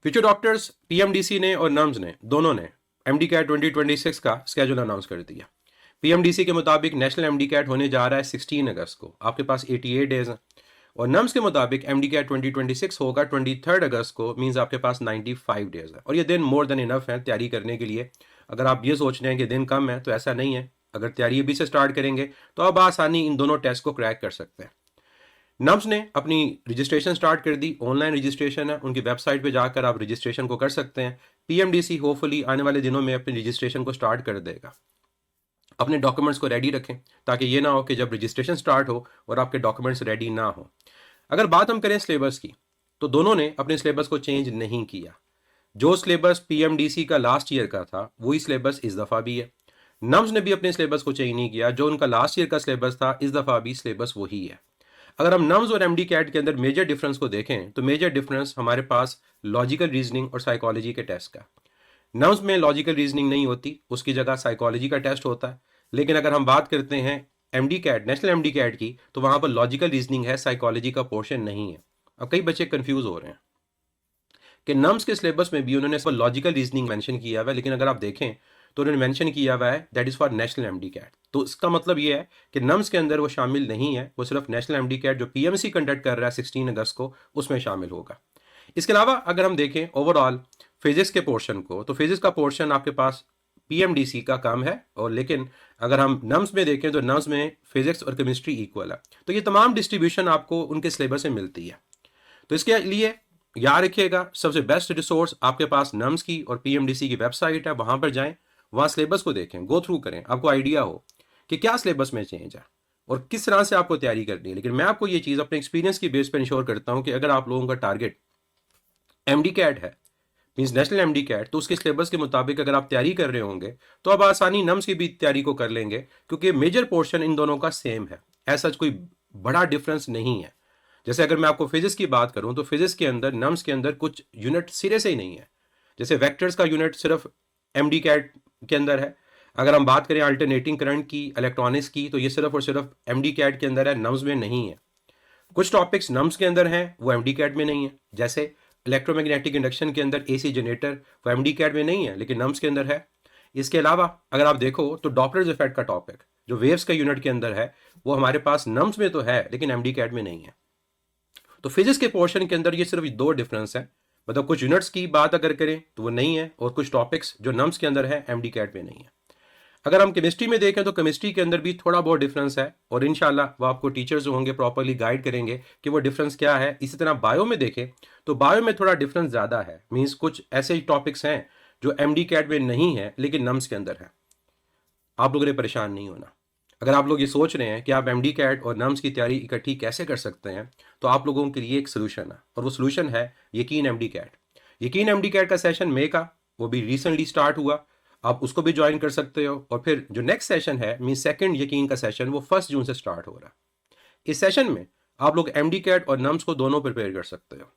Future doctors, PMDC ने और nums ने दोनों ने एमडी कैट 2026 का स्केड्यूल अनाउंस कर दिया। पीएमडीसी के मुताबिक नेशनल एमडी कैट होने जा रहा है 16 अगस्त को, आपके पास 88 डेज हैं। और नम्स के मुताबिक एमडी कैट 2026 होगा 23 अगस्त को, मींस आपके पास 95 डेज है। और ये दिन मोर देन इनफ है तैयारी करने के लिए। अगर आप ये सोच रहे हैं कि दिन कम है तो ऐसा नहीं है। अगर तैयारी अभी से स्टार्ट करेंगे तो आप आसानी इन दोनों टेस्ट को क्रैक कर सकते हैं। नम्स ने अपनी रजिस्ट्रेशन स्टार्ट कर दी, ऑनलाइन रजिस्ट्रेशन है, उनकी वेबसाइट पे जाकर आप रजिस्ट्रेशन को कर सकते हैं। पीएमडीसी होपफुली आने वाले दिनों में अपनी रजिस्ट्रेशन को स्टार्ट कर देगा। अपने डॉक्यूमेंट्स को रेडी रखें ताकि ये ना हो कि जब रजिस्ट्रेशन स्टार्ट हो और आपके डॉक्यूमेंट्स रेडी ना हो। अगर बात हम करें सिलेबस की, तो दोनों ने अपने सिलेबस को चेंज नहीं किया। जो सिलेबस पीएमडीसी का लास्ट ईयर का था वही सिलेबस इस दफ़ा भी है। नम्स ने भी अपने सिलेबस को चेंज नहीं किया। जो उनका लास्ट ईयर का सिलेबस था इस दफ़ा भी सिलेबस वही है। अगर हम नम्स और एमडी कैट के अंदर मेजर डिफरेंस को देखें तो मेजर डिफरेंस हमारे पास लॉजिकल रीजनिंग और साइकोलॉजी के टेस्ट का। नम्स में लॉजिकल रीजनिंग नहीं होती, उसकी जगह साइकोलॉजी का टेस्ट होता है। लेकिन अगर हम बात करते हैं MD CAT, national MD CAT की, तो वहां पर लॉजिकल रीजनिंग है, साइकोलॉजी का पोर्शन नहीं है। अब कई बच्चे कंफ्यूज हो रहे हैं कि नम्स के सिलेबस में भी उन्होंने लॉजिकल रीजनिंग मेंशन किया हुआ है, लेकिन अगर आप देखें तो उन्होंने मेंशन किया हुआ है that is for national MD CAT. तो इसका मतलब ये है कि नम्स के अंदर वो शामिल नहीं है, वो सिर्फ नेशनल एमडी कैट जो पीएमसी कंडक्ट कर रहा है 16 अगस्त को उसमें शामिल होगा। इसके अलावा अगर हम देखें ओवरऑल फिजिक्स के पोर्शन को, तो फिजिक्स का पोर्शन आपके पास पीएमडीसी का कम है। और लेकिन अगर हम नम्स में देखें तो नम्स में फिजिक्स और केमिस्ट्री इक्वल है। तो ये तमाम डिस्ट्रीब्यूशन आपको उनके सिलेबस में मिलती है। तो इसके लिए याद रखिएगा, सबसे बेस्ट रिसोर्स आपके पास नम्स की और पीएमडीसी की वेबसाइट है, वहां पर जाएं, वहां सिलेबस को देखें, गो थ्रू करें, आपको आइडिया हो कि क्या सिलेबस में चेंज है और किस तरह से आपको तैयारी करनी है। लेकिन मैं आपको ये चीज़ अपने एक्सपीरियंस की बेस पर इंश्योर करता हूं कि अगर आप लोगों का टारगेट एमडी कैट है, मींस नेशनल एमडी कैट, तो उसके सिलेबस के मुताबिक अगर आप तैयारी कर रहे होंगे तो आप आसानी नम्स की भी तैयारी को कर लेंगे, क्योंकि मेजर पोर्शन इन दोनों का सेम है। ऐसा कोई बड़ा डिफरेंस नहीं है। जैसे अगर मैं आपको फिजिक्स की बात करूं तो फिजिक्स के अंदर नम्स के अंदर कुछ यूनिट सिरे से ही नहीं है। जैसे वेक्टर्स का यूनिट सिर्फ एमडी कैट के अंदर है। अगर हम बात करें अल्टरनेटिंग करंट की, इलेक्ट्रॉनिक्स की, तो ये सिर्फ और सिर्फ एमडी कैट के अंदर है, नम्स में नहीं है। कुछ टॉपिक्स नम्स के अंदर हैं वो एमडी कैट में नहीं है। जैसे इलेक्ट्रोमैग्नेटिक इंडक्शन के अंदर एसी जनरेटर, वो एमडी कैट में नहीं है लेकिन नम्स के अंदर है। इसके अलावा अगर आप देखो तो डॉपलर इफेक्ट का टॉपिक जो वेव्स का यूनिट के अंदर है वो हमारे पास नम्स में तो है लेकिन एमडी कैट में नहीं है। तो फिजिक्स के पोर्शन के अंदर ये सिर्फ दो डिफरेंस है। मतलब कुछ यूनिट्स की बात अगर करें तो वो नहीं है, और कुछ टॉपिक्स जो नम्स के अंदर है एमडी कैट में नहीं है। अगर हम केमिस्ट्री में देखें तो केमिस्ट्री के अंदर भी थोड़ा बहुत डिफरेंस है, और इंशाल्लाह वो आपको टीचर्स जो होंगे प्रॉपरली गाइड करेंगे कि वो डिफरेंस क्या है। इसी तरह बायो में देखें तो बायो में थोड़ा डिफरेंस ज़्यादा है, मीन्स कुछ ऐसे टॉपिक्स हैं जो एमडी कैट में नहीं है लेकिन नम्स के अंदर है। आप लोगों ने परेशान नहीं होना। अगर आप लोग ये सोच रहे हैं कि आप एमडी कैट और नम्स की तैयारी इकट्ठी कैसे कर सकते हैं, तो आप लोगों के लिए एक सोल्यूशन है, और वो सोल्यूशन है यकीन एमडी कैट। यकीन एमडी कैट का सेशन मई का वो भी रिसेंटली स्टार्ट हुआ, आप उसको भी ज्वाइन कर सकते हो। और फिर जो नेक्स्ट सेशन है मीन सेकंड यकीन का सेशन, वो 1 जून से स्टार्ट हो रहा है। इस सेशन में आप लोग एमडी कैट और नम्स को दोनों प्रिपेयर कर सकते हो।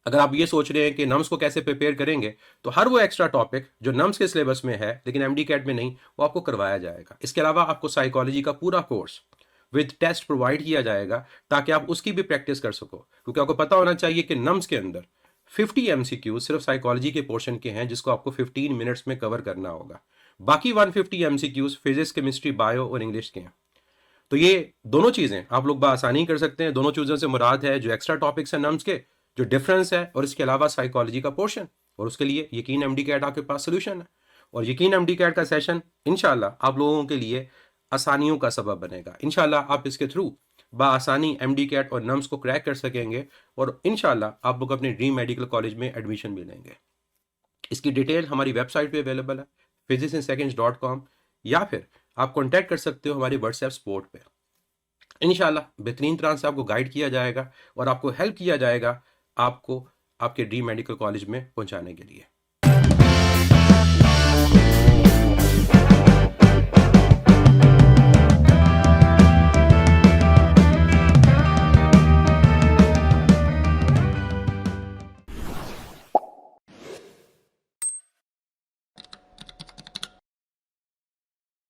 अगर आप ये सोच रहे हैं कि नम्स को कैसे प्रिपेयर करेंगे, तो हर वो एक्स्ट्रा टॉपिक जो नम्स के सिलेबस में है लेकिन एमडी कैट में नहीं, वो आपको करवाया जाएगा। इसके अलावा आपको साइकोलॉजी का पूरा कोर्स विद टेस्ट प्रोवाइड किया जाएगा ताकि आप उसकी भी प्रैक्टिस कर सको। क्योंकि आपको पता होना चाहिए कि नम्स के अंदर 50 MCQ सिर्फ साइकोलॉजी के पोर्शन के हैं जिसको आपको 15 मिनट्स में कवर करना होगा। बाकी 150 MCQs फिजिक्स, केमिस्ट्री, बायो और इंग्लिश के हैं। तो ये दोनों चीज़ें आप लोग बआसानी कर सकते हैं। दोनों चीज़ों से मुराद है जो एक्स्ट्रा टॉपिक्स हैं नम्स के, जो डिफरेंस है, और इसके अलावा साइकोलॉजी का पोर्शन। और उसके लिए यकीन एमडी कैट आपके पास सोल्यूशन है। और यकीन एमडी कैट का सेशन इंशाल्लाह आप लोगों के लिए आसानियों का सबब बनेगा। इंशाल्लाह आप इसके थ्रू बआसानी एमडी कैट और नम्स को क्रैक कर सकेंगे, और इंशाल्लाह आप लोग अपने ड्रीम मेडिकल कॉलेज में एडमिशन भी लेंगे। इसकी डिटेल हमारी वेबसाइट पे अवेलेबल है physicsInSeconds.com, या फिर आप कॉन्टैक्ट कर सकते हो हमारे व्हाट्सएप सपोर्ट पे। इंशाल्लाह बेहतरीन तरह से आपको गाइड किया जाएगा और आपको हेल्प किया जाएगा आपको आपके ड्रीम मेडिकल कॉलेज में पहुंचाने के लिए।